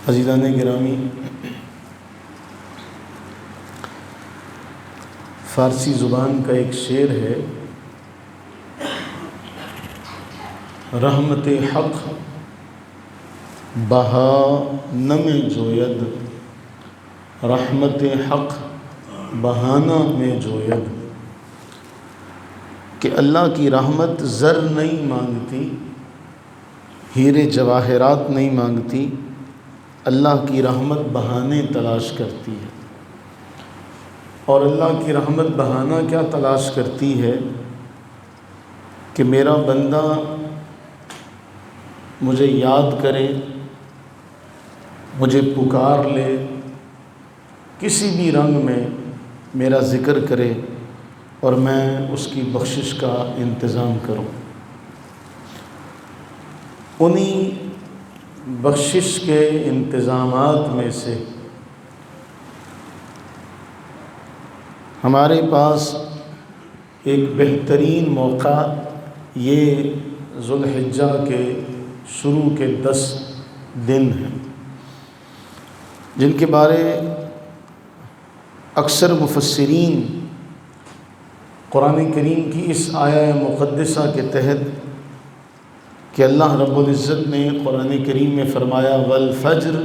عزیزان گرامی، فارسی زبان کا ایک شعر ہے، رحمت حق بہا نم جوید، رحمت حق بہانہ میں جوید، کہ اللہ کی رحمت زر نہیں مانگتی، ہیرے جواہرات نہیں مانگتی، اللہ کی رحمت بہانے تلاش کرتی ہے۔ اور اللہ کی رحمت بہانہ کیا تلاش کرتی ہے کہ میرا بندہ مجھے یاد کرے، مجھے پکار لے، کسی بھی رنگ میں میرا ذکر کرے اور میں اس کی بخشش کا انتظام کروں۔ انہی بخشش کے انتظامات میں سے ہمارے پاس ایک بہترین موقع یہ ذوالحجہ کے شروع کے 10 دن ہیں، جن کے بارے اکثر مفسرین قرآن کریم کی اس آیہ مقدسہ کے تحت کہ اللہ رب العزت نے قرآن کریم میں فرمایا والفجر،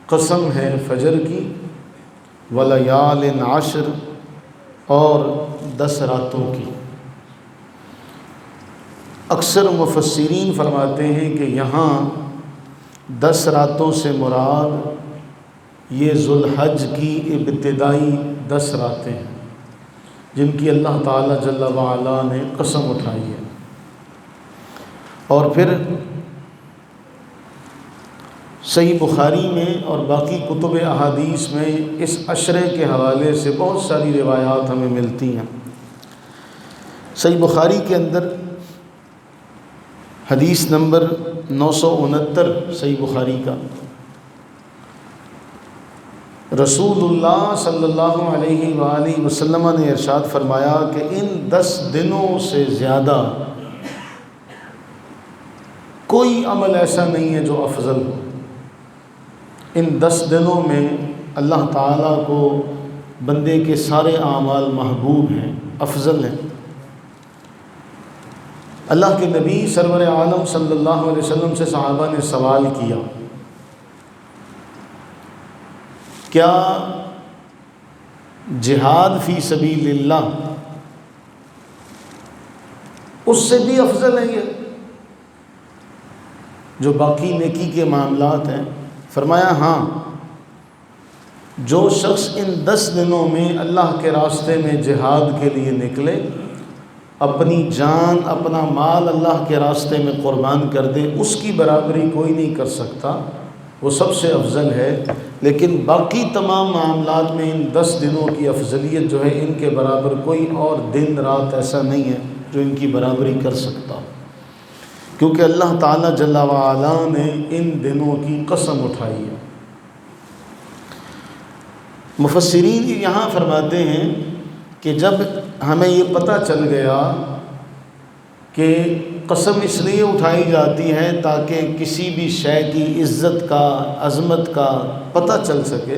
قسم ہے فجر کی، ولیال عشر، اور 10 راتوں کی۔ اکثر مفسرین فرماتے ہیں کہ یہاں 10 راتوں سے مراد یہ ذوالحج کی ابتدائی 10 راتیں ہیں جن کی اللہ تعالیٰ جل وعلا نے قسم اٹھائی ہے۔ اور پھر صحیح بخاری میں اور باقی کتب احادیث میں اس عشرے کے حوالے سے بہت ساری روایات ہمیں ملتی ہیں۔ صحیح بخاری کے اندر حدیث نمبر 969 صحیح بخاری کا، رسول اللہ صلی اللہ علیہ وآلہ وسلم نے ارشاد فرمایا کہ ان 10 دنوں سے زیادہ کوئی عمل ایسا نہیں ہے جو افضل ہو۔ ان 10 دنوں میں اللہ تعالیٰ کو بندے کے سارے اعمال محبوب ہیں، افضل ہیں۔ اللہ کے نبی سرور عالم صلی اللہ علیہ وسلم سے صحابہ نے سوال کیا، کیا جہاد فی سبیل اللہ اس سے بھی افضل ہے یہ جو باقی نیکی کے معاملات ہیں؟ فرمایا ہاں، جو شخص ان 10 دنوں میں اللہ کے راستے میں جہاد کے لیے نکلے، اپنی جان اپنا مال اللہ کے راستے میں قربان کر دے، اس کی برابری کوئی نہیں کر سکتا، وہ سب سے افضل ہے۔ لیکن باقی تمام معاملات میں ان 10 دنوں کی افضلیت جو ہے ان کے برابر کوئی اور دن رات ایسا نہیں ہے جو ان کی برابری کر سکتا، کیونکہ اللہ تعالیٰ جل وعلا نے ان دنوں کی قسم اٹھائی ہے۔ مفسرین یہاں فرماتے ہیں کہ جب ہمیں یہ پتہ چل گیا کہ قسم اس لیے اٹھائی جاتی ہے تاکہ کسی بھی شے کی عزت کا، عظمت کا پتہ چل سکے،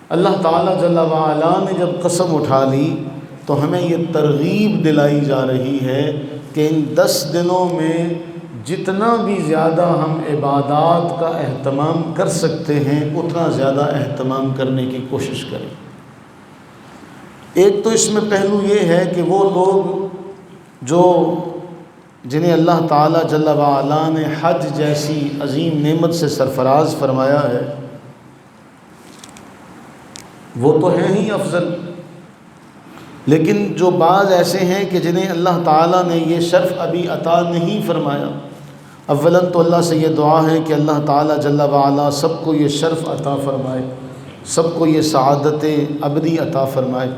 اللہ تعالیٰ جل وعلا نے جب قسم اٹھا لی تو ہمیں یہ ترغیب دلائی جا رہی ہے کہ ان 10 دنوں میں جتنا بھی زیادہ ہم عبادات کا اہتمام کر سکتے ہیں اتنا زیادہ اہتمام کرنے کی کوشش کریں۔ ایک تو اس میں پہلو یہ ہے کہ وہ لوگ جنہیں اللہ تعالیٰ جل وعلا نے حج جیسی عظیم نعمت سے سرفراز فرمایا ہے، وہ تو ہیں ہی افضل، لیکن جو بعض ایسے ہیں کہ جنہیں اللہ تعالیٰ نے یہ شرف ابھی عطا نہیں فرمایا، اولاً تو اللہ سے یہ دعا ہے کہ اللہ تعالیٰ جل وعلا سب کو یہ شرف عطا فرمائے، سب کو یہ سعادت ابدی عطا فرمائے۔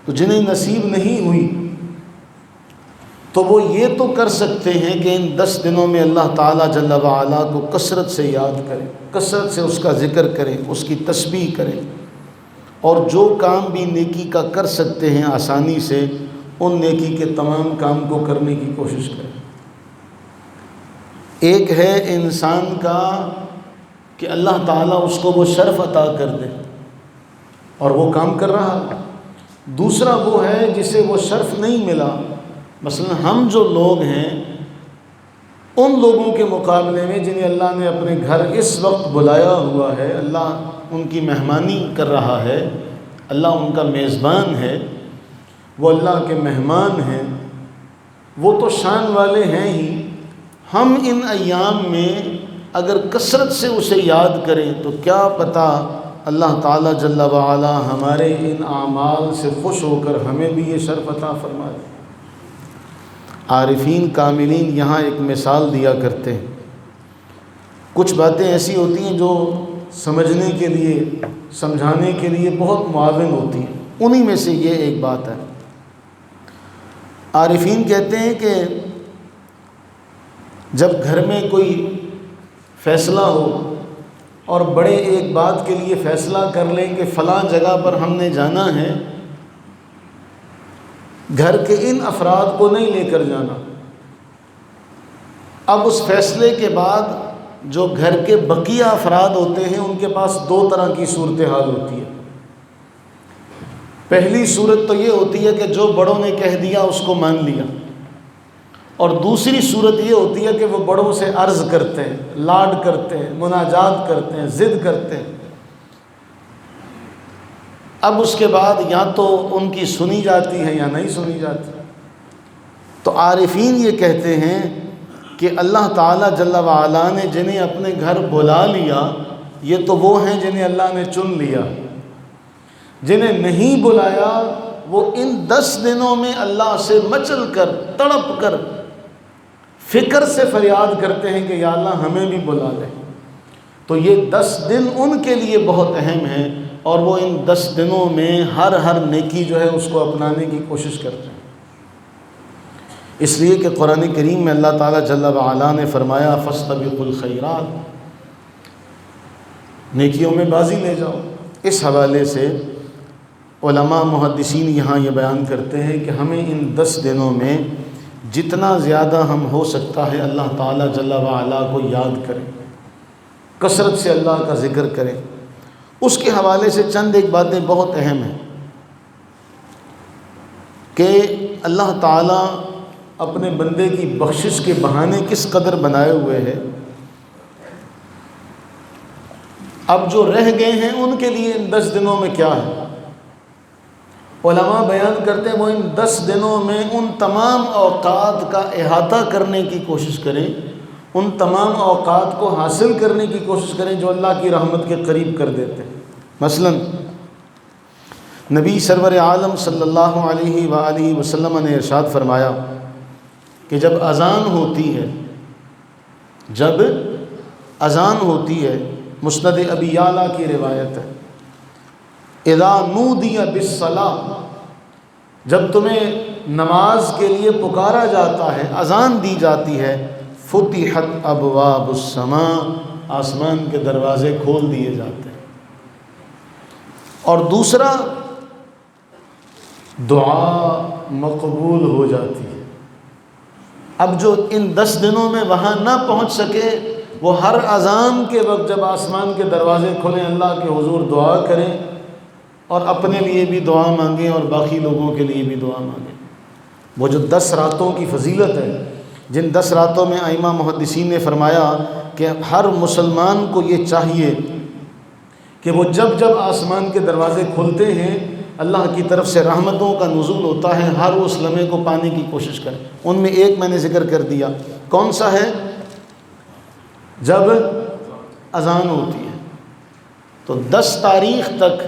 تو جنہیں نصیب نہیں ہوئی تو وہ یہ تو کر سکتے ہیں کہ ان 10 دنوں میں اللہ تعالیٰ جل وعلا کو کثرت سے یاد کریں، کثرت سے اس کا ذکر کریں، اس کی تسبیح کریں، اور جو کام بھی نیکی کا کر سکتے ہیں آسانی سے ان نیکی کے تمام کام کو کرنے کی کوشش کریں۔ ایک ہے انسان کا کہ اللہ تعالیٰ اس کو وہ شرف عطا کر دے، اور وہ کام کر رہا ہے۔ دوسرا وہ ہے جسے وہ شرف نہیں ملا، مثلا ہم جو لوگ ہیں ان لوگوں کے مقابلے میں جنہیں اللہ نے اپنے گھر اس وقت بلایا ہوا ہے، اللہ ان کی مہمانی کر رہا ہے، اللہ ان کا میزبان ہے، وہ اللہ کے مہمان ہیں، وہ تو شان والے ہیں ہی۔ ہم ان ایام میں اگر کثرت سے اسے یاد کریں تو کیا پتہ اللہ تعالیٰ جل وعلا ہمارے ان اعمال سے خوش ہو کر ہمیں بھی یہ شرف عطا فرما دے۔ عارفین کاملین یہاں ایک مثال دیا کرتے ہیں، کچھ باتیں ایسی ہوتی ہیں جو سمجھنے کے لیے، سمجھانے کے لیے بہت معاون ہوتی ہیں، انہی میں سے یہ ایک بات ہے۔ عارفین کہتے ہیں کہ جب گھر میں کوئی فیصلہ ہو اور بڑے ایک بات کے لیے فیصلہ کر لیں کہ فلاں جگہ پر ہم نے جانا ہے، گھر کے ان افراد کو نہیں لے کر جانا، اب اس فیصلے کے بعد جو گھر کے بقیہ افراد ہوتے ہیں ان کے پاس دو طرح کی صورتحال ہوتی ہے۔ پہلی صورت تو یہ ہوتی ہے کہ جو بڑوں نے کہہ دیا اس کو مان لیا، اور دوسری صورت یہ ہوتی ہے کہ وہ بڑوں سے عرض کرتے ہیں، لاڈ کرتے ہیں، مناجات کرتے ہیں، ضد کرتے ہیں۔ اب اس کے بعد یا تو ان کی سنی جاتی ہے یا نہیں سنی جاتی۔ تو عارفین یہ کہتے ہیں کہ اللہ تعالیٰ جل وعلا نے جنہیں اپنے گھر بلا لیا یہ تو وہ ہیں جنہیں اللہ نے چن لیا، جنہیں نہیں بلایا وہ ان 10 دنوں میں اللہ سے مچل کر، تڑپ کر، فکر سے فریاد کرتے ہیں کہ یا اللہ ہمیں بھی بلا لے۔ تو یہ 10 دن ان کے لیے بہت اہم ہیں، اور وہ ان 10 دنوں میں ہر نیکی جو ہے اس کو اپنانے کی کوشش کرتے ہیں۔ اس لیے کہ قرآن کریم میں اللہ تعالیٰ جل وعلا نے فرمایا فاستبقوا الخیرات، نیکیوں میں بازی لے جاؤ۔ اس حوالے سے علماء محدثین یہاں یہ بیان کرتے ہیں کہ ہمیں ان 10 دنوں میں جتنا زیادہ ہم ہو سکتا ہے اللہ تعالیٰ جل وعلا کو یاد کریں، کثرت سے اللہ کا ذکر کریں۔ اس کے حوالے سے چند ایک باتیں بہت اہم ہیں کہ اللہ تعالیٰ اپنے بندے کی بخشش کے بہانے کس قدر بنائے ہوئے ہیں۔ اب جو رہ گئے ہیں ان کے لیے ان 10 دنوں میں کیا ہے؟ علماء بیان کرتے ہیں وہ ان 10 دنوں میں ان تمام اوقات کا احاطہ کرنے کی کوشش کریں، ان تمام اوقات کو حاصل کرنے کی کوشش کریں جو اللہ کی رحمت کے قریب کر دیتے ہیں۔ مثلا نبی سرور عالم صلی اللہ علیہ وآلہ وسلم نے ارشاد فرمایا کہ جب اذان ہوتی ہے، مسند ابی یعلا کی روایت ہے، اذا نودی بالصلاۃ، جب تمہیں نماز کے لیے پکارا جاتا ہے، اذان دی جاتی ہے، فتحت ابواب السماء، آسمان کے دروازے کھول دیے جاتے ہیں۔ اور دوسرا، دعا مقبول ہو جاتی ہے۔ اب جو ان 10 دنوں میں وہاں نہ پہنچ سکے وہ ہر اذان کے وقت جب آسمان کے دروازے کھلیں اللہ کے حضور دعا کریں، اور اپنے لیے بھی دعا مانگیں اور باقی لوگوں کے لیے بھی دعا مانگیں۔ وہ جو 10 راتوں کی فضیلت ہے، جن 10 راتوں میں ائمہ محدثین نے فرمایا کہ ہر مسلمان کو یہ چاہیے کہ وہ جب آسمان کے دروازے کھلتے ہیں اللہ کی طرف سے رحمتوں کا نزول ہوتا ہے، ہر اس لمحے کو پانے کی کوشش کریں۔ ان میں ایک میں نے ذکر کر دیا، کون سا ہے؟ جب اذان ہوتی ہے۔ تو 10 تاریخ تک،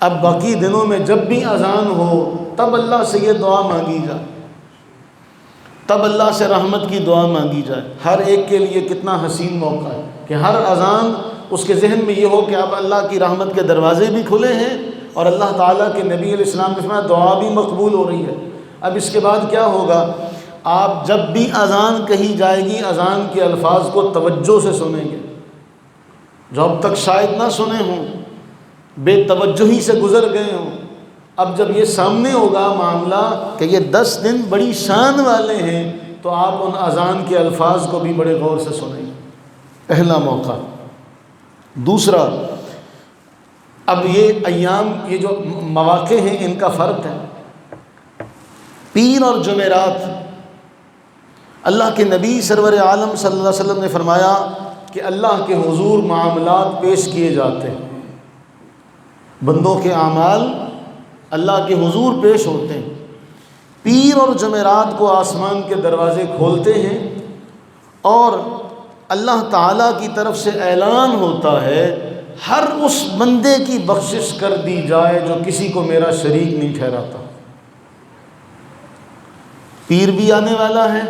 اب باقی دنوں میں جب بھی اذان ہو تب اللہ سے یہ دعا مانگی جائے، تب اللہ سے رحمت کی دعا مانگی جائے۔ ہر ایک کے لیے کتنا حسین موقع ہے کہ ہر اذان اس کے ذہن میں یہ ہو کہ اب اللہ کی رحمت کے دروازے بھی کھلے ہیں اور اللہ تعالیٰ کے نبی علیہ السلام نے فرمایا دعا بھی مقبول ہو رہی ہے۔ اب اس کے بعد کیا ہوگا؟ آپ جب بھی اذان کہی جائے گی اذان کے الفاظ کو توجہ سے سنیں گے، جو اب تک شاید نہ سنے ہوں، بے توجہی سے گزر گئے ہوں۔ اب جب یہ سامنے ہوگا معاملہ کہ یہ 10 دن بڑی شان والے ہیں تو آپ ان اذان کے الفاظ کو بھی بڑے غور سے سنیں گے۔ پہلا موقع۔ دوسرا، اب یہ ایام، یہ جو مواقع ہیں ان کا فرق ہے۔ پیر اور جمعرات، اللہ کے نبی سرور عالم صلی اللہ علیہ وسلم نے فرمایا کہ اللہ کے حضور معاملات پیش کیے جاتے ہیں، بندوں کے اعمال اللہ کے حضور پیش ہوتے ہیں۔ پیر اور جمعرات کو آسمان کے دروازے کھولتے ہیں اور اللہ تعالیٰ کی طرف سے اعلان ہوتا ہے ہر اس بندے کی بخشش کر دی جائے جو کسی کو میرا شریک نہیں ٹھہراتا۔ پیر بھی آنے والا ہے،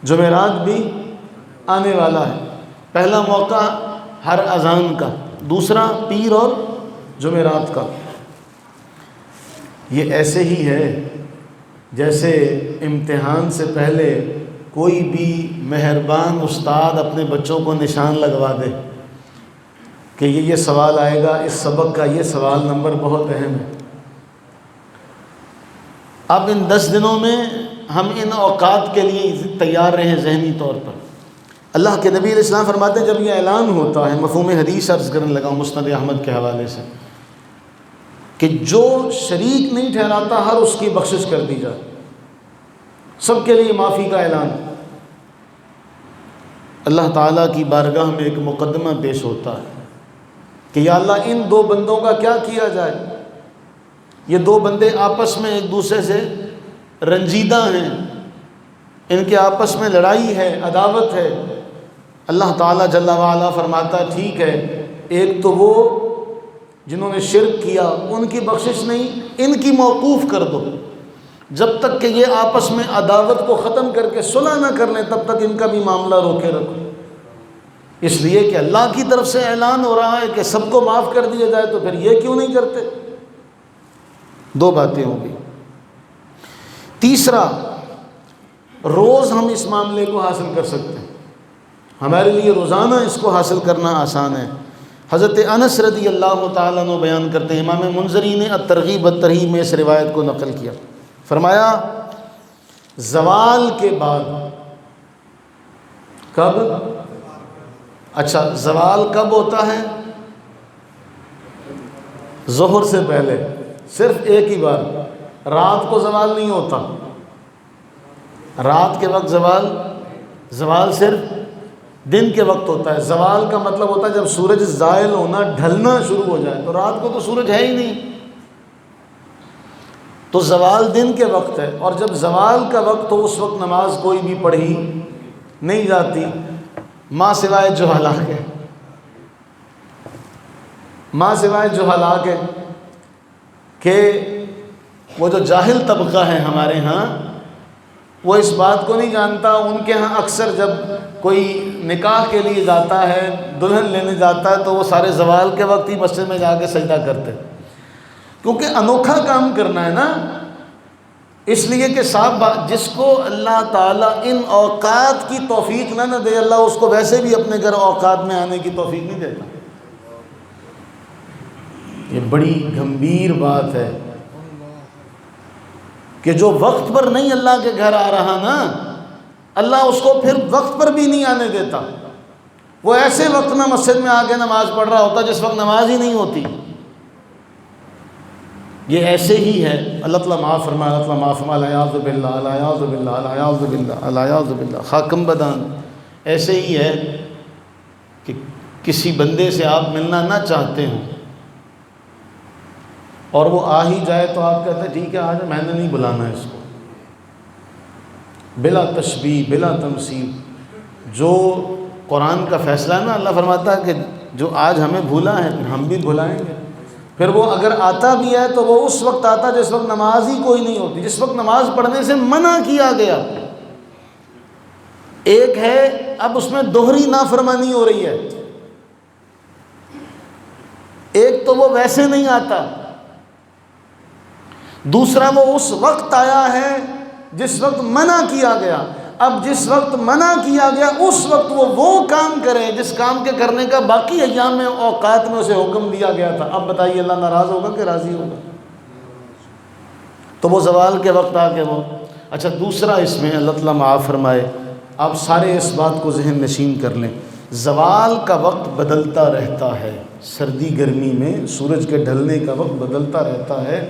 جمعرات بھی آنے والا ہے۔ پہلا موقع ہر اذان کا، دوسرا پیر اور جمعرات کا۔ یہ ایسے ہی ہے جیسے امتحان سے پہلے کوئی بھی مہربان استاد اپنے بچوں کو نشان لگوا دے کہ یہ سوال آئے گا، اس سبق کا یہ سوال نمبر بہت اہم ہے۔ اب ان 10 دنوں میں ہم ان اوقات کے لیے تیار رہیں ذہنی طور پر۔ اللہ کے نبی علیہ السلام فرماتے ہیں جب یہ اعلان ہوتا ہے، مفہوم حدیث عرض کرنے لگا ہوں مسند احمد کے حوالے سے، کہ جو شریک نہیں ٹھہراتا ہر اس کی بخشش کر دی جائے، سب کے لیے معافی کا اعلان۔ اللہ تعالیٰ کی بارگاہ میں ایک مقدمہ پیش ہوتا ہے کہ یا اللہ ان 2 بندوں کا کیا کیا جائے؟ یہ 2 بندے آپس میں ایک دوسرے سے رنجیدہ ہیں، ان کے آپس میں لڑائی ہے، عداوت ہے۔ اللہ تعالیٰ جل وعلا فرماتا ہے ٹھیک ہے، ایک تو وہ جنہوں نے شرک کیا ان کی بخشش نہیں، ان کی موقوف کر دو، جب تک کہ یہ آپس میں عداوت کو ختم کر کے صلح نہ کر لیں تب تک ان کا بھی معاملہ روکے رکھو۔ اس لیے کہ اللہ کی طرف سے اعلان ہو رہا ہے کہ سب کو معاف کر دیا جائے، تو پھر یہ کیوں نہیں کرتے؟ 2 باتیں ہوں گی۔ تیسرا، روز ہم اس معاملے کو حاصل کر سکتے ہیں، ہمارے لیے روزانہ اس کو حاصل کرنا آسان ہے۔ حضرت انس رضی اللہ تعالیٰ عنہ بیان کرتے ہیں، امام منذری نے الترغیب والترہیب میں اس روایت کو نقل کیا، فرمایا زوال کے بعد، کب؟ اچھا، زوال کب ہوتا ہے؟ ظہر سے پہلے، صرف ایک ہی بار۔ رات کو زوال نہیں ہوتا، رات کے وقت زوال صرف دن کے وقت ہوتا ہے۔ زوال کا مطلب ہوتا ہے جب سورج زائل ہونا، ڈھلنا شروع ہو جائے، تو رات کو تو سورج ہے ہی نہیں، تو زوال دن کے وقت ہے۔ اور جب زوال کا وقت ہو اس وقت نماز کوئی بھی پڑھی نہیں جاتی، ماں سوائے جہلا کے، ماں سوائے جہلا کے، کہ وہ جو جاہل طبقہ ہے ہمارے ہاں، وہ اس بات کو نہیں جانتا۔ ان کے ہاں اکثر جب کوئی نکاح کے لیے جاتا ہے، دلہن لینے جاتا ہے، تو وہ سارے زوال کے وقت ہی مسجد میں جا کے سجدہ کرتے، کیونکہ انوکھا کام کرنا ہے نا۔ اس لیے کہ صاحب جس کو اللہ تعالیٰ ان اوقات کی توفیق نہ دے، اللہ اس کو ویسے بھی اپنے گھر اوقات میں آنے کی توفیق نہیں دیتا۔ یہ بڑی گمبھیر بات ہے کہ جو وقت پر نہیں اللہ کے گھر آ رہا نا، اللہ اس کو پھر وقت پر بھی نہیں آنے دیتا۔ وہ ایسے وقت میں مسجد میں آ کے نماز پڑھ رہا ہوتا جس وقت نماز ہی نہیں ہوتی۔ یہ ایسے ہی ہے۔ اللہ تعالیٰ معاف فرمائے، اللہ تعالیٰ معاف فرمائے، الیاذ باللہ، الیاذ باللہ، الیاذ باللہ، الیاذ باللہ۔ خاکم بدان ایسے ہی ہے کہ کسی بندے سے آپ ملنا نہ چاہتے ہوں اور وہ آ ہی جائے تو آپ کہتے ہیں ٹھیک ہے آج، میں نے نہیں بلانا ہے اس کو، بلا تشبیہ بلا تمثیل۔ جو قرآن کا فیصلہ ہے نا، اللہ فرماتا ہے کہ جو آج ہمیں بھولا ہے ہم بھی بھلائیں گے۔ پھر وہ اگر آتا بھی ہے تو وہ اس وقت آتا جس وقت نماز ہی کوئی نہیں ہوتی، جس وقت نماز پڑھنے سے منع کیا گیا۔ ایک ہے اب اس میں دوہری نافرمانی ہو رہی ہے، ایک تو وہ ویسے نہیں آتا، دوسرا وہ اس وقت آیا ہے جس وقت منع کیا گیا۔ اب جس وقت منع کیا گیا اس وقت وہ کام کرے جس کام کے کرنے کا باقی ایام میں اوقات میں اسے حکم دیا گیا تھا۔ اب بتائیے اللہ ناراض ہوگا کہ راضی ہوگا؟ تو وہ زوال کے وقت آ کے وہ اچھا۔ دوسرا اس میں اللہ تعالیٰ معاف فرمائے، آپ سارے اس بات کو ذہن نشین کر لیں زوال کا وقت بدلتا رہتا ہے، سردی گرمی میں سورج کے ڈھلنے کا وقت بدلتا رہتا ہے۔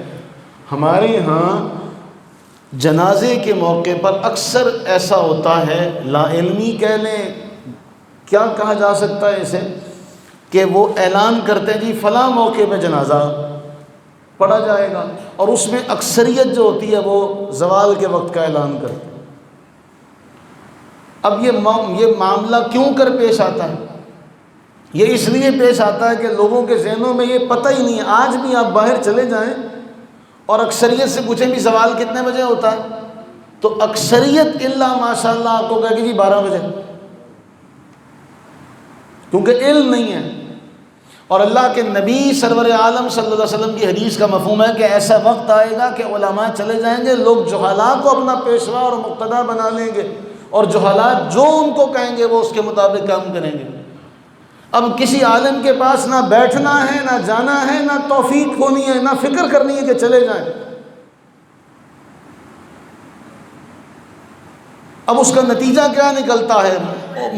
ہمارے ہاں جنازے کے موقع پر اکثر ایسا ہوتا ہے، لا علمی کہہ لیں، کیا کہا جا سکتا ہے اسے، کہ وہ اعلان کرتے ہیں جی فلاں موقع پہ جنازہ پڑھا جائے گا، اور اس میں اکثریت جو ہوتی ہے وہ زوال کے وقت کا اعلان کرتے ہیں۔ اب یہ معاملہ کیوں کر پیش آتا ہے؟ یہ اس لیے پیش آتا ہے کہ لوگوں کے ذہنوں میں یہ پتہ ہی نہیں ہے۔ آج بھی آپ باہر چلے جائیں اور اکثریت سے پوچھیں بھی زوال کتنے بجے ہوتا ہے، تو اکثریت الا ماشاء اللہ آپ کو کہے کہ جی 12 بجے، کیونکہ علم نہیں ہے۔ اور اللہ کے نبی سرور عالم صلی اللہ علیہ وسلم کی حدیث کا مفہوم ہے کہ ایسا وقت آئے گا کہ علماء چلے جائیں گے، لوگ جہلاء کو اپنا پیشوا اور مقتدا بنا لیں گے، اور جہلاء جو ان کو کہیں گے وہ اس کے مطابق کام کریں گے۔ اب کسی عالم کے پاس نہ بیٹھنا ہے، نہ جانا ہے، نہ توفیق ہونی ہے، نہ فکر کرنی ہے کہ چلے جائیں۔ اب اس کا نتیجہ کیا نکلتا ہے؟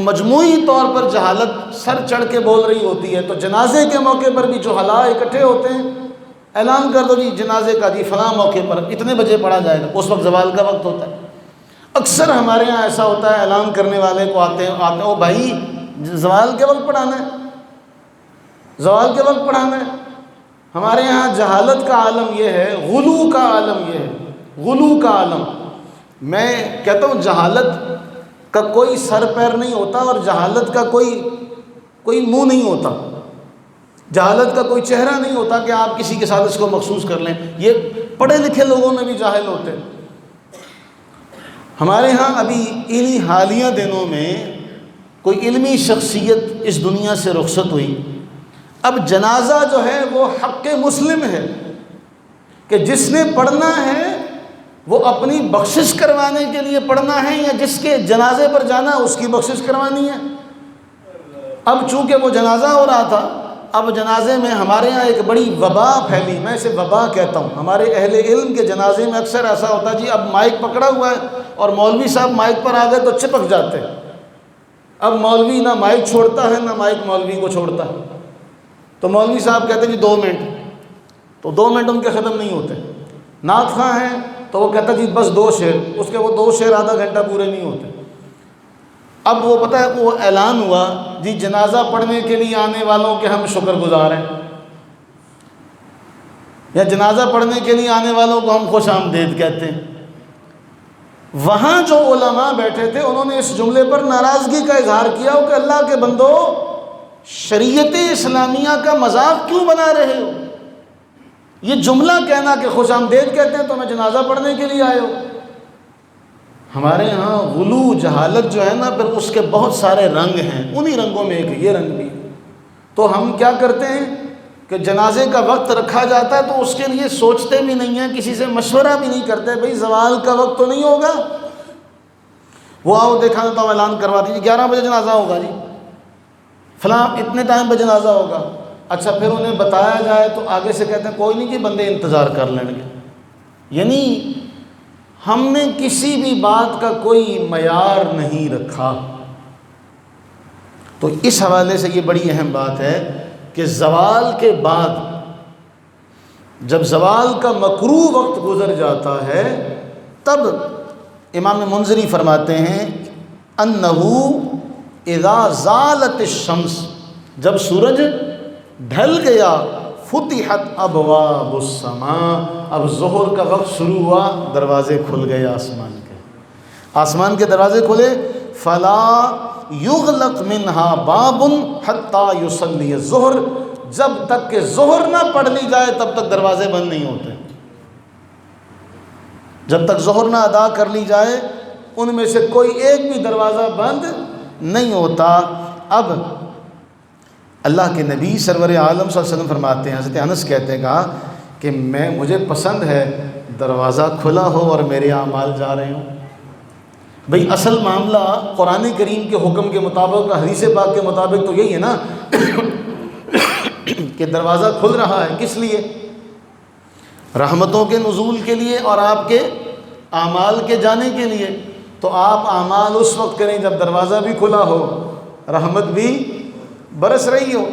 مجموعی طور پر جہالت سر چڑھ کے بول رہی ہوتی ہے۔ تو جنازے کے موقع پر بھی جہلاء اکٹھے ہوتے ہیں، اعلان کر دو جی جنازے کا جی فلاں موقع پر اتنے بجے پڑھا جائے گا، اس وقت زوال کا وقت ہوتا ہے۔ اکثر ہمارے ہاں ایسا ہوتا ہے، اعلان کرنے والے کو آتے ہیں او بھائی زوال کے وقت پڑھانا ہے، زوال کے وقت پڑھانا ہے۔ ہمارے یہاں جہالت کا عالم یہ ہے، غلو کا عالم یہ ہے، غلو کا عالم۔ میں کہتا ہوں جہالت کا کوئی سر پیر نہیں ہوتا، اور جہالت کا کوئی منہ نہیں ہوتا، جہالت کا کوئی چہرہ نہیں ہوتا کہ آپ کسی کے ساتھ اس کو مخصوص کر لیں۔ یہ پڑھے لکھے لوگوں میں بھی جاہل ہوتے ہیں۔ ہمارے ہاں ابھی انہی حالیہ دنوں میں کوئی علمی شخصیت اس دنیا سے رخصت ہوئی۔ اب جنازہ جو ہے وہ حق مسلم ہے کہ جس نے پڑھنا ہے وہ اپنی بخشش کروانے کے لیے پڑھنا ہے، یا جس کے جنازے پر جانا اس کی بخشش کروانی ہے۔ اب چونکہ وہ جنازہ ہو رہا تھا، اب جنازے میں ہمارے ہاں ایک بڑی وبا پھیلی، میں اسے وبا کہتا ہوں۔ ہمارے اہل علم کے جنازے میں اکثر ایسا ہوتا ہے جی اب مائک پکڑا ہوا ہے اور مولوی صاحب مائک پر آ گئے تو چپک جاتے ہیں۔ اب مولوی نہ مائک چھوڑتا ہے نہ مائک مولوی کو چھوڑتا ہے، تو مولوی صاحب کہتے ہیں جی 2 منٹ، تو 2 منٹ ان کے ختم نہیں ہوتے۔ نعت خواں ہیں تو وہ کہتا جی بس 2 شعر، اس کے وہ 2 شعر آدھا گھنٹہ پورے نہیں ہوتے۔ اب وہ پتہ ہے وہ اعلان ہوا جی جنازہ پڑھنے کے لیے آنے والوں کے ہم شکر گزار ہیں، یا جنازہ پڑھنے کے لیے آنے والوں کو ہم خوش آمدید کہتے ہیں۔ وہاں جو علماء بیٹھے تھے انہوں نے اس جملے پر ناراضگی کا اظہار کیا کہ اللہ کے بندو شریعت اسلامیہ کا مذاق کیوں بنا رہے ہو؟ یہ جملہ کہنا کہ خوش آمدید کہتے ہیں تو میں جنازہ پڑھنے کے لیے آئے ہو۔ ہمارے ہاں غلو جہالت جو ہے نا، پھر اس کے بہت سارے رنگ ہیں، انہی رنگوں میں ایک یہ رنگ بھی۔ تو ہم کیا کرتے ہیں کہ جنازے کا وقت رکھا جاتا ہے تو اس کے لیے سوچتے بھی نہیں ہیں، کسی سے مشورہ بھی نہیں کرتے، بھئی زوال کا وقت تو نہیں ہوگا، وہ آؤ دیکھا تو اعلان کروا دیجیے 11 بجے جنازہ ہوگا جی، فلاں اتنے ٹائم پہ جنازہ ہوگا۔ اچھا پھر انہیں بتایا جائے تو آگے سے کہتے ہیں کوئی نہیں کہ بندے انتظار کر لیں گے۔ یعنی ہم نے کسی بھی بات کا کوئی معیار نہیں رکھا۔ تو اس حوالے سے یہ بڑی اہم بات ہے کہ زوال کے بعد جب زوال کا مکروہ وقت گزر جاتا ہے تب امام منذری فرماتے ہیں انہو اذا زالت الشمس، جب سورج ڈھل گیا، فتحت ابواب السماء، اب ظہر کا وقت شروع ہوا، دروازے کھل گئے آسمان کے دروازے کھلے، فلا یغلق منہا باب حتی یصلی الظہر، جب تک کہ ظہر نہ پڑھ لی جائے تب تک دروازے بند نہیں ہوتے، جب تک ظہر نہ ادا کر لی جائے ان میں سے کوئی ایک بھی دروازہ بند نہیں ہوتا۔ اب اللہ کے نبی سرور عالم صلی اللہ علیہ وسلم فرماتے ہیں، حضرت انس کہتے ہیں کہا کہ مجھے پسند ہے دروازہ کھلا ہو اور میرے اعمال جا رہے ہوں۔ بھئی اصل معاملہ قرآن کریم کے حکم کے مطابق، حدیث پاک کے مطابق تو یہی ہے نا کہ دروازہ کھل رہا ہے کس لیے؟ رحمتوں کے نزول کے لیے اور آپ کے اعمال کے جانے کے لیے۔ تو آپ اعمال اس وقت کریں جب دروازہ بھی کھلا ہو رحمت بھی برس رہی ہو۔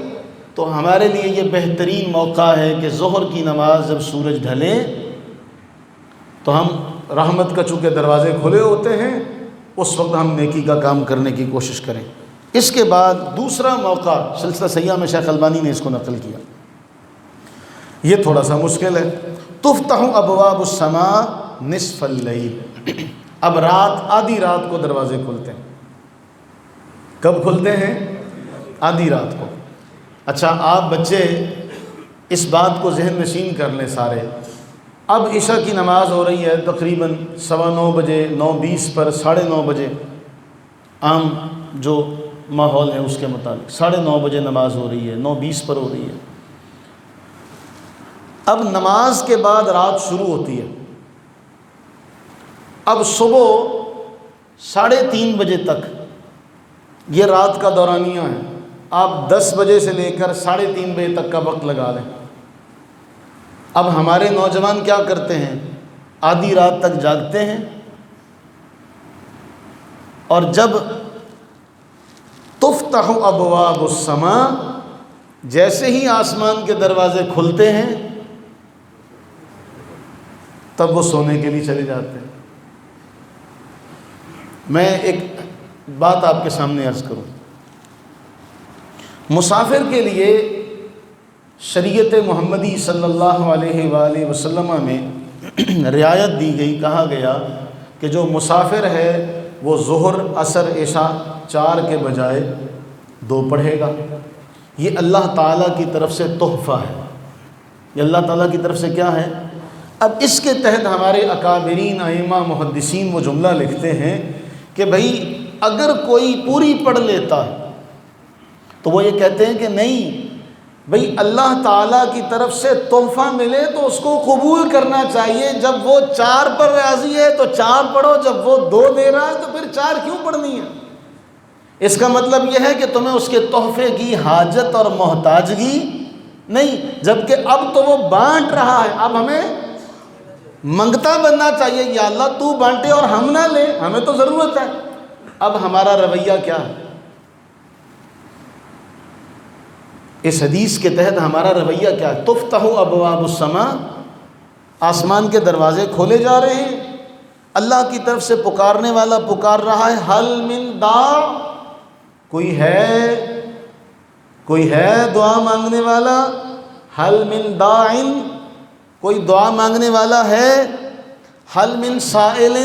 تو ہمارے لیے یہ بہترین موقع ہے کہ ظہر کی نماز جب سورج ڈھلے تو ہم رحمت کا چونکہ دروازے کھلے ہوتے ہیں، اس وقت ہم نیکی کا کام کرنے کی کوشش کریں۔ اس کے بعد دوسرا موقع سلسلہ صحیحہ میں شیخ البانی نے اس کو نقل کیا، یہ تھوڑا سا مشکل ہے۔ تفتح ابواب السماء نصف اللیل، اب رات آدھی رات کو دروازے کھلتے ہیں۔ کب کھلتے ہیں؟ آدھی رات کو۔ اچھا آپ بچے اس بات کو ذہن نشین کر لیں سارے، اب عشاء کی نماز ہو رہی ہے تقریباً 9:15 بجے، 9:20 پر، 9:30 بجے، عام جو ماحول ہے اس کے مطابق 9:30 بجے نماز ہو رہی ہے، 9:20 پر ہو رہی ہے۔ اب نماز کے بعد رات شروع ہوتی ہے۔ اب صبح 3:30 بجے تک یہ رات کا دورانیہ ہے، آپ 10 بجے سے لے کر 3:30 بجے تک کا وقت لگا لیں۔ اب ہمارے نوجوان کیا کرتے ہیں؟ آدھی رات تک جاگتے ہیں، اور جب تفتح ابواب السماء، جیسے ہی آسمان کے دروازے کھلتے ہیں تب وہ سونے کے لیے چلے جاتے ہیں۔ میں ایک بات آپ کے سامنے عرض کروں، مسافر کے لیے شریعت محمدی صلی اللہ علیہ وآلہ وسلم میں رعایت دی گئی، کہا گیا کہ جو مسافر ہے وہ ظہر، عصر، عشاء 4 کے بجائے 2 پڑھے گا۔ یہ اللہ تعالیٰ کی طرف سے تحفہ ہے، یہ اللہ تعالیٰ کی طرف سے کیا ہے؟ اب اس کے تحت ہمارے اکابرین ائمہ محدثین وہ جملہ لکھتے ہیں کہ بھائی اگر کوئی پوری پڑھ لیتا ہے تو وہ یہ کہتے ہیں کہ نہیں بھئی اللہ تعالیٰ کی طرف سے تحفہ ملے تو اس کو قبول کرنا چاہیے۔ جب وہ 4 پر راضی ہے تو 4 پڑھو، جب وہ 2 دے رہا ہے تو پھر 4 کیوں پڑھنی ہے؟ اس کا مطلب یہ ہے کہ تمہیں اس کے تحفے کی حاجت اور محتاجگی نہیں، جبکہ اب تو وہ بانٹ رہا ہے، اب ہمیں منگتا بننا چاہیے، یا اللہ تو بانٹے اور ہم نہ لیں، ہمیں تو ضرورت ہے۔ اب ہمارا رویہ کیا ہے؟ اس حدیث کے تحت ہمارا رویہ کیا ہے؟ تفتح ابواب السماء، آسمان کے دروازے کھولے جا رہے ہیں، اللہ کی طرف سے پکارنے والا پکار رہا ہے، حل من داع، کوئی ہے دعا مانگنے والا؟ حل من داع، کوئی دعا مانگنے والا ہے؟ حل من سائل،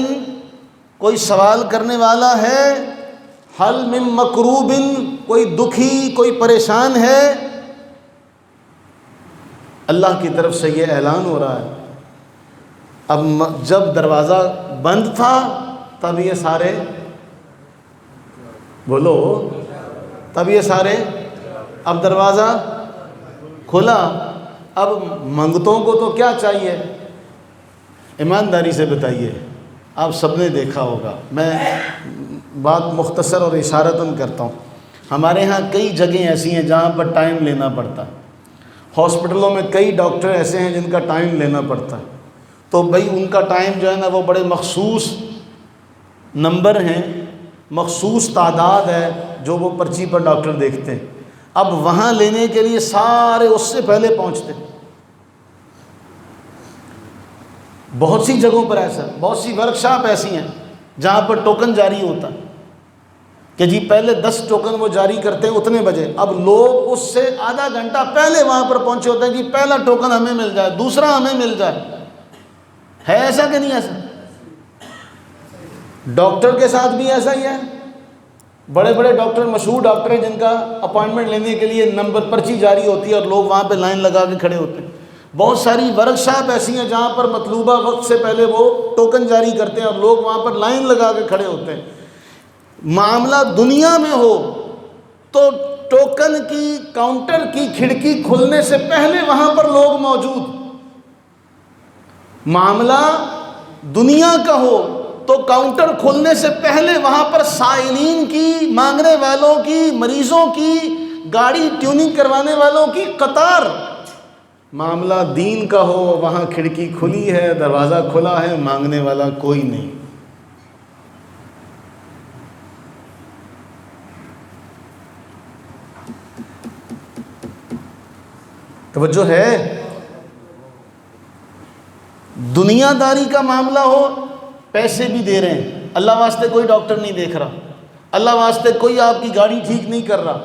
کوئی سوال کرنے والا ہے؟ حل من مکروب، کوئی دکھی، کوئی پریشان ہے؟ اللہ کی طرف سے یہ اعلان ہو رہا ہے۔ اب جب دروازہ بند تھا تب یہ سارے بولو، تب یہ سارے، اب دروازہ کھلا، اب منگتوں کو تو کیا چاہیے؟ ایمانداری سے بتائیے، آپ سب نے دیکھا ہوگا، میں بات مختصر اور اشارتاً کرتا ہوں۔ ہمارے ہاں کئی جگہیں ایسی ہیں جہاں پر ٹائم لینا پڑتا ہے، ہاسپٹلوں میں کئی ڈاکٹر ایسے ہیں جن کا ٹائم لینا پڑتا ہے، تو بھئی ان کا ٹائم جو ہے نا وہ بڑے مخصوص نمبر ہیں، مخصوص تعداد ہے جو وہ پرچی پر ڈاکٹر دیکھتے ہیں۔ اب وہاں لینے کے لیے سارے اس سے پہلے پہنچتے ہیں۔ بہت سی جگہوں پر ایسا، بہت سی ورکشاپ ایسی ہیں جہاں پر ٹوکن جاری ہوتا ہے کہ جی پہلے 10 ٹوکن وہ جاری کرتے ہیں اتنے بجے، اب لوگ اس سے آدھا گھنٹہ پہلے وہاں پر پہنچے ہوتے ہیں کہ پہلا ٹوکن ہمیں مل جائے، دوسرا ہمیں مل جائے۔ ہے ایسا کہ نہیں ایسا؟ ڈاکٹر کے ساتھ بھی ایسا ہی ہے، بڑے بڑے ڈاکٹر، مشہور ڈاکٹر ہیں جن کا اپائنٹمنٹ لینے کے لیے نمبر پرچی جاری ہوتی ہے اور لوگ وہاں پہ لائن لگا کے کھڑے ہوتے ہیں۔ بہت ساری ورکشاپ ایسی ہیں جہاں پر مطلوبہ وقت سے پہلے وہ ٹوکن جاری کرتے ہیں اور لوگ وہاں پر لائن لگا کے کھڑے ہوتے ہیں۔ معاملہ دنیا میں ہو تو ٹوکن کی کاؤنٹر کی کھڑکی کھلنے سے پہلے وہاں پر لوگ موجود، معاملہ دنیا کا ہو تو کاؤنٹر کھلنے سے پہلے وہاں پر سائلین کی، مانگنے والوں کی، مریضوں کی، گاڑی ٹیوننگ کروانے والوں کی قطار۔ معاملہ دین کا ہو وہاں کھڑکی کھلی ہے، دروازہ کھلا ہے، مانگنے والا کوئی نہیں۔ توجہ ہے؟ دنیا داری کا معاملہ ہو، پیسے بھی دے رہے ہیں، اللہ واسطے کوئی ڈاکٹر نہیں دیکھ رہا، اللہ واسطے کوئی آپ کی گاڑی ٹھیک نہیں کر رہا،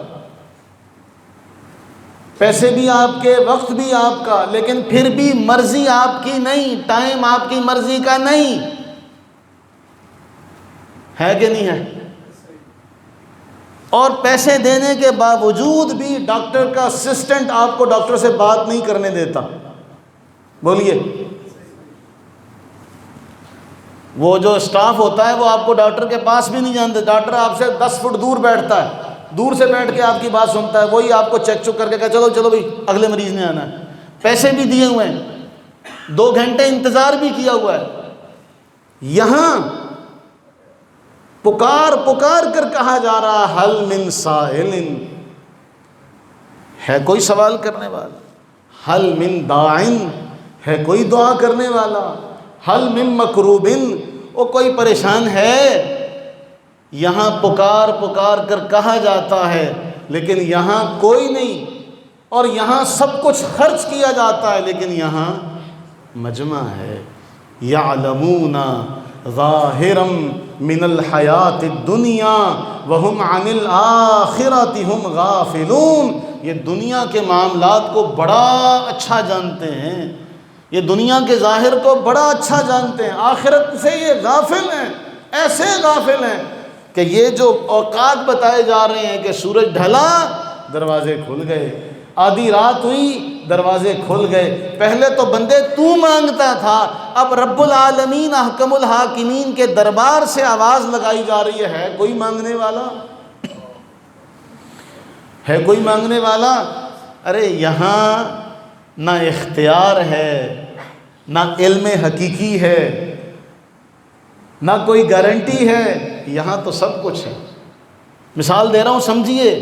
پیسے بھی آپ کے، وقت بھی آپ کا، لیکن پھر بھی مرضی آپ کی نہیں، ٹائم آپ کی مرضی کا نہیں ہے کہ نہیں ہے؟ اور پیسے دینے کے باوجود بھی ڈاکٹر کا اسسٹنٹ آپ کو ڈاکٹر سے بات نہیں کرنے دیتا. بولیے، وہ جو اسٹاف ہوتا ہے وہ آپ کو ڈاکٹر کے پاس بھی نہیں جانتے، ڈاکٹر آپ سے 10 فٹ دور بیٹھتا ہے، دور سے بیٹھ کے آپ کی بات سنتا ہے، وہی آپ کو چیک چک کر کے کہا چلو بھائی اگلے مریض نے آنا ہے. پیسے بھی دیے ہوئے ہیں، 2 گھنٹے انتظار بھی کیا ہوا ہے. یہاں پکار پکار کر کہا جا رہا حل من سائل، ہے کوئی سوال کرنے والا؟ حل من داعن، ہے کوئی دعا کرنے والا؟ حل من مکروب، وہ کوئی پریشان ہے؟ یہاں پکار پکار کر کہا جاتا ہے لیکن یہاں کوئی نہیں، اور یہاں سب کچھ خرچ کیا جاتا ہے لیکن یہاں مجمع ہے. یعلمون ظاہرا من الحیات الدنیا وہم عن الآخرۃ ہم غافلون. یہ دنیا کے معاملات کو بڑا اچھا جانتے ہیں، یہ دنیا کے ظاہر کو بڑا اچھا جانتے ہیں، آخرت سے یہ غافل ہیں، ایسے غافل ہیں کہ یہ جو اوقات بتائے جا رہے ہیں کہ سورج ڈھلا دروازے کھل گئے، آدھی رات ہوئی دروازے کھل گئے. پہلے تو بندے تو مانگتا تھا، اب رب العالمین احکم الحاکمین کے دربار سے آواز لگائی جا رہی ہے کوئی مانگنے والا؟ ہے کوئی مانگنے والا؟ ارے یہاں نہ اختیار ہے، نہ علم حقیقی ہے، نہ کوئی گارنٹی ہے، یہاں تو سب کچھ ہے. مثال دے رہا ہوں سمجھیے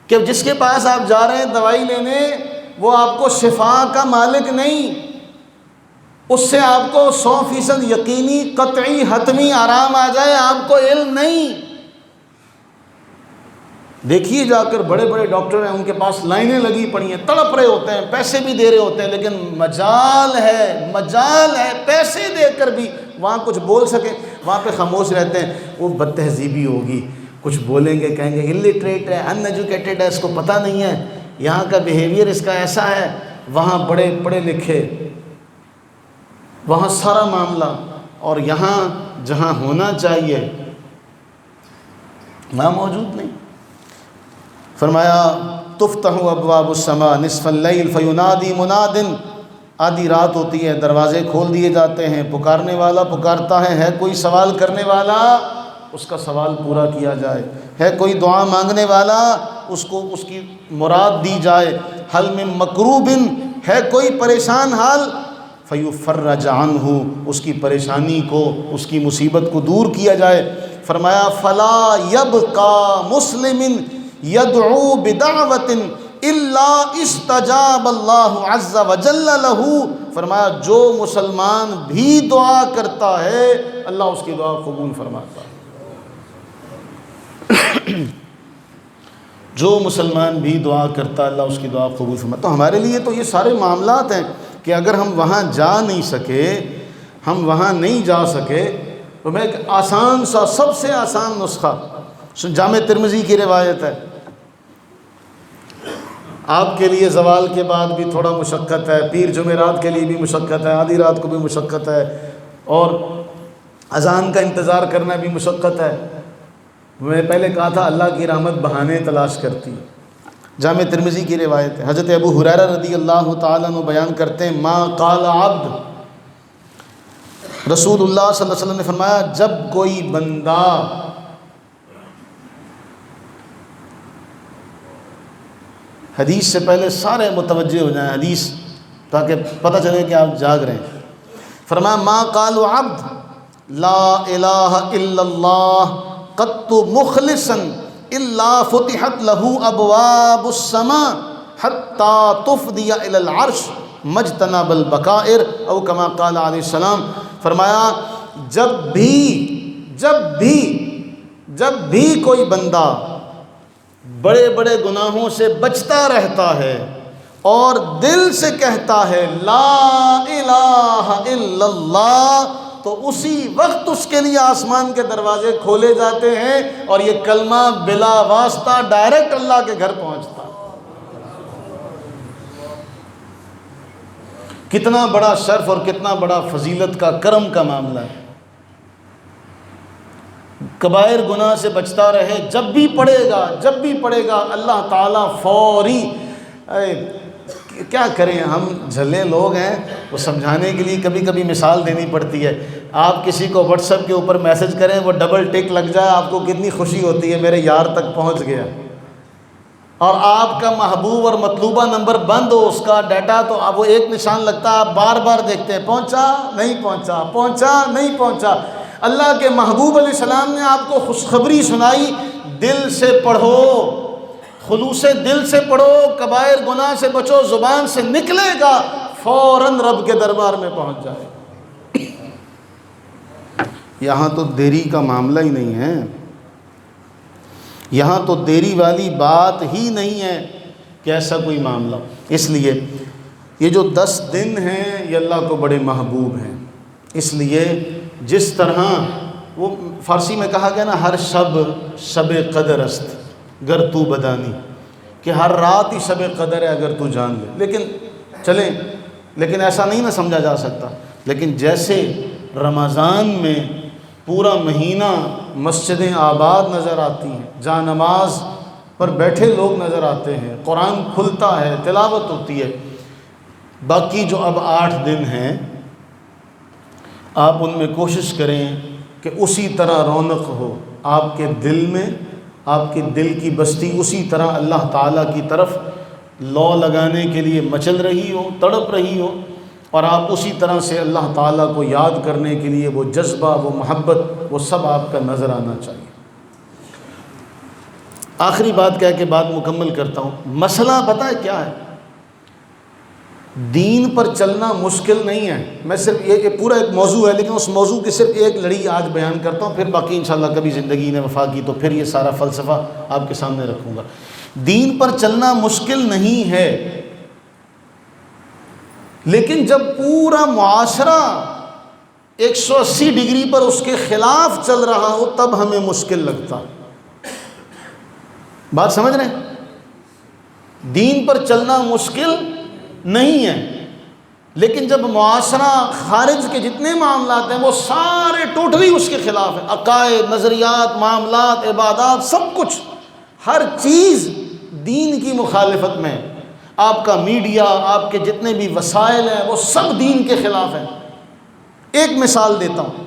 کہ جس کے پاس آپ جا رہے ہیں دوائی لینے، وہ آپ کو شفا کا مالک نہیں، اس سے آپ کو 100% یقینی قطعی حتمی آرام آ جائے، آپ کو علم نہیں. دیکھیے جا کر بڑے بڑے ڈاکٹر ہیں، ان کے پاس لائنیں لگی پڑی ہیں، تڑپ رہے ہوتے ہیں، پیسے بھی دے رہے ہوتے ہیں، لیکن مجال ہے پیسے دے کر بھی وہاں کچھ بول سکیں، وہاں پہ خاموش رہتے ہیں. وہ بد تہذیبی ہوگی، کچھ بولیں گے، کہیں گے الٹریٹ ہے، ان ایجوکیٹڈ ہے، اس کو پتہ نہیں ہے، یہاں کا بیہیویئر اس کا ایسا ہے. وہاں بڑے پڑھے لکھے، وہاں سارا معاملہ، اور یہاں جہاں ہونا چاہیے وہاں موجود نہیں. فرمایا تفتح ابواب السماء نصف اللیل فینادی مناد، آدھی رات ہوتی ہے دروازے کھول دیے جاتے ہیں، پکارنے والا پکارتا ہے کوئی سوال کرنے والا اس کا سوال پورا کیا جائے، ہے کوئی دعا مانگنے والا اس کو اس کی مراد دی جائے. حل من مکروب، ہے کوئی پریشان حال، فیفرج عنہ، اس کی پریشانی کو، اس کی مصیبت کو دور کیا جائے. فرمایا فلا یبقى مسلم یدعو بدعوت الا استجاب اللہ عز وجل لہ. فرمایا جو مسلمان بھی دعا کرتا ہے اللہ اس کی دعا قبول فرماتا ہے. جو مسلمان بھی دعا کرتا ہے اللہ اس کی دعا قبول فرماتا. تو ہمارے لیے تو یہ سارے معاملات ہیں کہ اگر ہم وہاں جا نہیں سکے، ہم وہاں نہیں جا سکے، تو میں ایک آسان سا، سب سے آسان نسخہ، جامع ترمذی کی روایت ہے، آپ کے لیے زوال کے بعد بھی تھوڑا مشقت ہے، پیر جمعرات کے لیے بھی مشقت ہے، آدھی رات کو بھی مشقت ہے، اور اذان کا انتظار کرنا بھی مشقت ہے. میں پہلے کہا تھا اللہ کی رحمت بہانے تلاش کرتی. جامع ترمذی کی روایت ہے، حضرت ابو ہریرہ رضی اللہ تعالیٰ عنہ بیان کرتے ہیں ما قال عبد، رسول اللہ صلی اللہ علیہ وسلم نے فرمایا جب کوئی بندہ حدیث سے پہلے سارے متوجہ ہو جائیں حدیث تاکہ پتہ چلے کہ آپ جاگ رہے ہیں. فرمایا ما قال عبد لا الہ الا اللہ قط مخلصا الا فتحت له ابواب السماء حتى تفضي الى العرش مجتنب البکائر او کما قال علیہ السلام. فرمایا جب بھی کوئی بندہ بڑے بڑے گناہوں سے بچتا رہتا ہے اور دل سے کہتا ہے لا الہ الا اللہ، تو اسی وقت اس کے لیے آسمان کے دروازے کھولے جاتے ہیں اور یہ کلمہ بلا واسطہ ڈائریکٹ اللہ کے گھر پہنچتا ہے۔ کتنا بڑا شرف اور کتنا بڑا فضیلت کا کرم کا معاملہ ہے۔ کبائر گناہ سے بچتا رہے، جب بھی پڑے گا اللہ تعالیٰ فوری، کیا کریں ہم جھلے لوگ ہیں، وہ سمجھانے کے لیے کبھی کبھی مثال دینی پڑتی ہے۔ آپ کسی کو واٹس ایپ کے اوپر میسج کریں، وہ ڈبل ٹک لگ جائے، آپ کو کتنی خوشی ہوتی ہے میرے یار تک پہنچ گیا، اور آپ کا محبوب اور مطلوبہ نمبر بند ہو اس کا ڈیٹا، تو اب وہ ایک نشان لگتا ہے، آپ بار بار دیکھتے ہیں پہنچا نہیں پہنچا، پہنچا نہیں پہنچا۔ اللہ کے محبوب علیہ السلام نے آپ کو خوشخبری سنائی، دل سے پڑھو، خلوص دل سے پڑھو، کبائر گناہ سے بچو، زبان سے نکلے گا فوراً رب کے دربار میں پہنچ جائے۔ یہاں تو دیری کا معاملہ ہی نہیں ہے، یہاں تو دیری والی بات ہی نہیں ہے کہ ایسا کوئی معاملہ۔ اس لیے یہ جو 10 دن ہیں یہ اللہ کو بڑے محبوب ہیں، اس لیے جس طرح وہ فارسی میں کہا گیا نا، ہر شب قدر است گر تو بدانی، کہ ہر رات ہی شب قدر ہے اگر تو جان لے۔ لیکن ایسا نہیں نہ سمجھا جا سکتا، لیکن جیسے رمضان میں پورا مہینہ مسجدیں آباد نظر آتی ہیں، جہاں نماز پر بیٹھے لوگ نظر آتے ہیں، قرآن کھلتا ہے، تلاوت ہوتی ہے، باقی جو اب 8 دن ہیں آپ ان میں کوشش کریں کہ اسی طرح رونق ہو آپ کے دل میں، آپ کے دل کی بستی اسی طرح اللہ تعالیٰ کی طرف لو لگانے کے لیے مچل رہی ہو، تڑپ رہی ہو، اور آپ اسی طرح سے اللہ تعالیٰ کو یاد کرنے کے لیے وہ جذبہ، وہ محبت، وہ سب آپ کا نظر آنا چاہیے۔ آخری بات کہہ کے بات مکمل کرتا ہوں۔ مسئلہ پتہ ہے کیا ہے؟ دین پر چلنا مشکل نہیں ہے۔ میں صرف یہ پورا ایک موضوع ہے، لیکن اس موضوع کی صرف ایک لڑی آج بیان کرتا ہوں، پھر باقی انشاءاللہ کبھی زندگی نے وفا کی تو پھر یہ سارا فلسفہ آپ کے سامنے رکھوں گا۔ دین پر چلنا مشکل نہیں ہے، لیکن جب پورا معاشرہ 180 ڈگری پر اس کے خلاف چل رہا ہو تب ہمیں مشکل لگتا۔ بات سمجھ رہے ہیں؟ دین پر چلنا مشکل نہیں ہے، لیکن جب معاشرہ خارج کے جتنے معاملات ہیں وہ سارے ٹوٹلی اس کے خلاف ہیں، عقائد، نظریات، معاملات، عبادات، سب کچھ، ہر چیز دین کی مخالفت میں۔ آپ کا میڈیا، آپ کے جتنے بھی وسائل ہیں وہ سب دین کے خلاف ہیں۔ ایک مثال دیتا ہوں،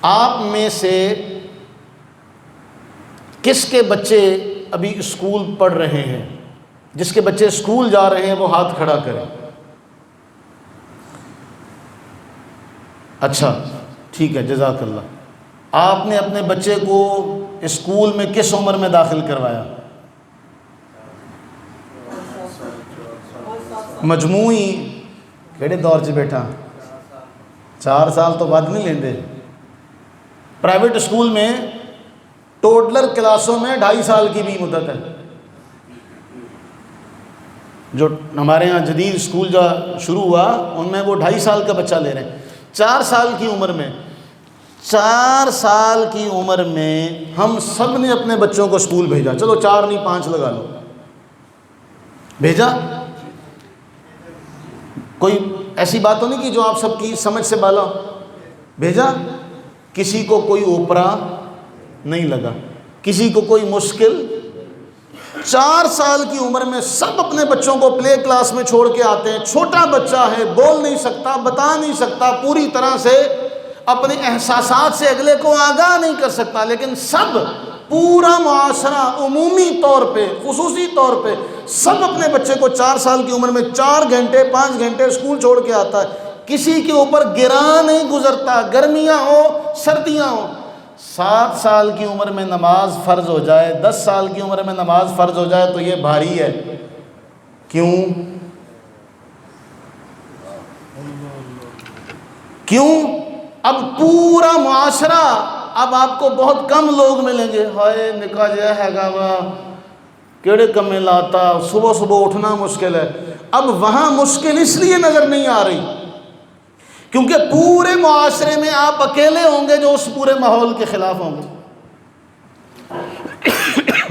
آپ میں سے کس کے بچے ابھی اسکول پڑھ رہے ہیں؟ جس کے بچے اسکول جا رہے ہیں وہ ہاتھ کھڑا کریں۔ اچھا ٹھیک ہے، جزاک اللہ۔ آپ نے اپنے بچے کو اسکول میں کس عمر میں داخل کروایا؟ مجموعی کہڑے دور سے بیٹھا؟ 4 سال تو بعد نہیں لیندے۔ پرائیویٹ اسکول میں ٹوڈلر کلاسوں میں 2.5 سال کی بھی مدت ہے۔ جو ہمارے ہاں جدید اسکول جو شروع ہوا ان میں وہ 2.5 سال کا بچہ لے رہے ہیں۔ 4 سال کی عمر میں، 4 سال کی عمر میں ہم سب نے اپنے بچوں کو اسکول بھیجا، چلو 4 نہیں 5 لگا لو، بھیجا۔ کوئی ایسی بات تو نہیں کہ جو آپ سب کی سمجھ سے بالا ہو، بھیجا۔ کسی کو کوئی اوپرا نہیں لگا، کسی کو کوئی مشکل۔ 4 سال کی عمر میں سب اپنے بچوں کو پلے کلاس میں چھوڑ کے آتے ہیں۔ چھوٹا بچہ ہے، بول نہیں سکتا، بتا نہیں سکتا، پوری طرح سے اپنے احساسات سے اگلے کو آگاہ نہیں کر سکتا، لیکن سب، پورا معاشرہ عمومی طور پہ، خصوصی طور پہ سب اپنے بچے کو 4 سال کی عمر میں 4 گھنٹے 5 گھنٹے اسکول چھوڑ کے آتا ہے۔ کسی کے اوپر گراں نہیں گزرتا، گرمیاں ہو سردیاں ہو۔ 7 سال کی عمر میں نماز فرض ہو جائے، 10 سال کی عمر میں نماز فرض ہو جائے تو یہ بھاری ہے۔ کیوں؟ کیوں؟ اب پورا معاشرہ اب آپ کو بہت کم لوگ ملیں گے، ہائے نکاح جو ہے گا وا کیڑے کمے لاتا، صبح صبح اٹھنا مشکل ہے۔ اب وہاں مشکل اس لیے نظر نہیں آ رہی کیونکہ پورے معاشرے میں آپ اکیلے ہوں گے جو اس پورے ماحول کے خلاف ہوں گے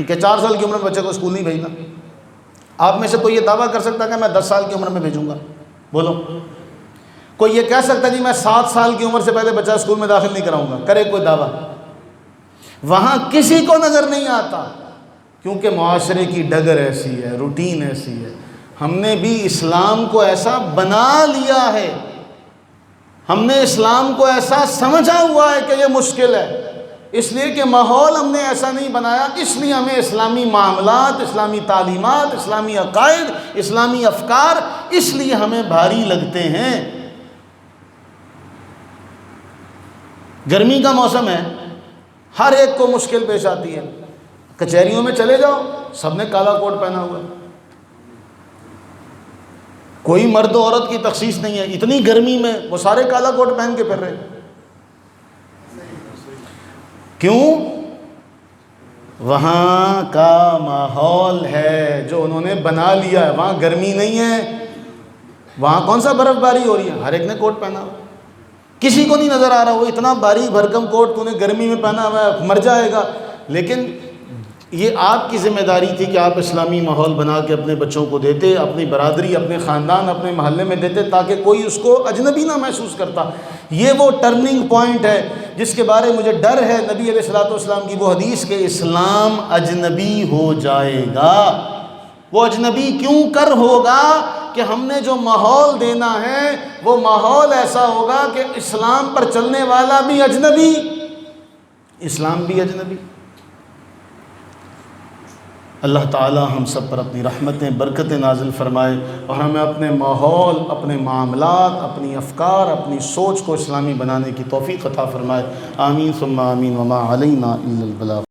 کہ 4 سال کی عمر میں بچے کو اسکول نہیں بھیجنا۔ آپ میں سے کوئی یہ دعویٰ کر سکتا کہ میں 10 سال کی عمر میں بھیجوں گا؟ بولو۔ کوئی یہ کہہ سکتا جی میں 7 سال کی عمر سے پہلے بچہ اسکول میں داخل نہیں کراؤں گا؟ کرے کوئی دعویٰ؟ وہاں کسی کو نظر نہیں آتا کیونکہ معاشرے کی ڈگر ایسی ہے، روٹین ایسی ہے۔ ہم نے بھی اسلام کو ایسا بنا لیا ہے، ہم نے اسلام کو ایسا سمجھا ہوا ہے کہ یہ مشکل ہے، اس لیے کہ ماحول ہم نے ایسا نہیں بنایا، اس لیے ہمیں اسلامی معاملات، اسلامی تعلیمات، اسلامی عقائد، اسلامی افکار اس لیے ہمیں بھاری لگتے ہیں۔ گرمی کا موسم ہے، ہر ایک کو مشکل پیش آتی ہے۔ کچہریوں میں چلے جاؤ، سب نے کالا کوٹ پہنا ہوا ہے، کوئی مرد و عورت کی تخصیص نہیں ہے۔ اتنی گرمی میں وہ سارے کالا کوٹ پہن کے پھر رہے ہیں۔ کیوں؟ وہاں کا ماحول ہے جو انہوں نے بنا لیا ہے، وہاں گرمی نہیں ہے، وہاں کون سا برف باری ہو رہی ہے، ہر ایک نے کوٹ پہنا ہوا، کسی کو نہیں نظر آ رہا وہ اتنا باریک بھرکم کوٹ تو نے گرمی میں پہنا ہوا ہے، مر جائے گا۔ لیکن یہ آپ کی ذمہ داری تھی کہ آپ اسلامی ماحول بنا کے اپنے بچوں کو دیتے، اپنی برادری، اپنے خاندان، اپنے محلے میں دیتے تاکہ کوئی اس کو اجنبی نہ محسوس کرتا۔ یہ وہ ٹرننگ پوائنٹ ہے جس کے بارے مجھے ڈر ہے نبی علیہ الصلوۃ والسلام کی وہ حدیث کہ اسلام اجنبی ہو جائے گا۔ وہ اجنبی کیوں کر ہوگا کہ ہم نے جو ماحول دینا ہے وہ ماحول ایسا ہوگا کہ اسلام پر چلنے والا بھی اجنبی، اسلام بھی اجنبی۔ اللہ تعالی ہم سب پر اپنی رحمتیں برکتیں نازل فرمائے اور ہمیں اپنے ماحول، اپنے معاملات، اپنی افکار، اپنی سوچ کو اسلامی بنانے کی توفیق عطا فرمائے۔ آمین ثم آمین وما علینا الا البلاغ۔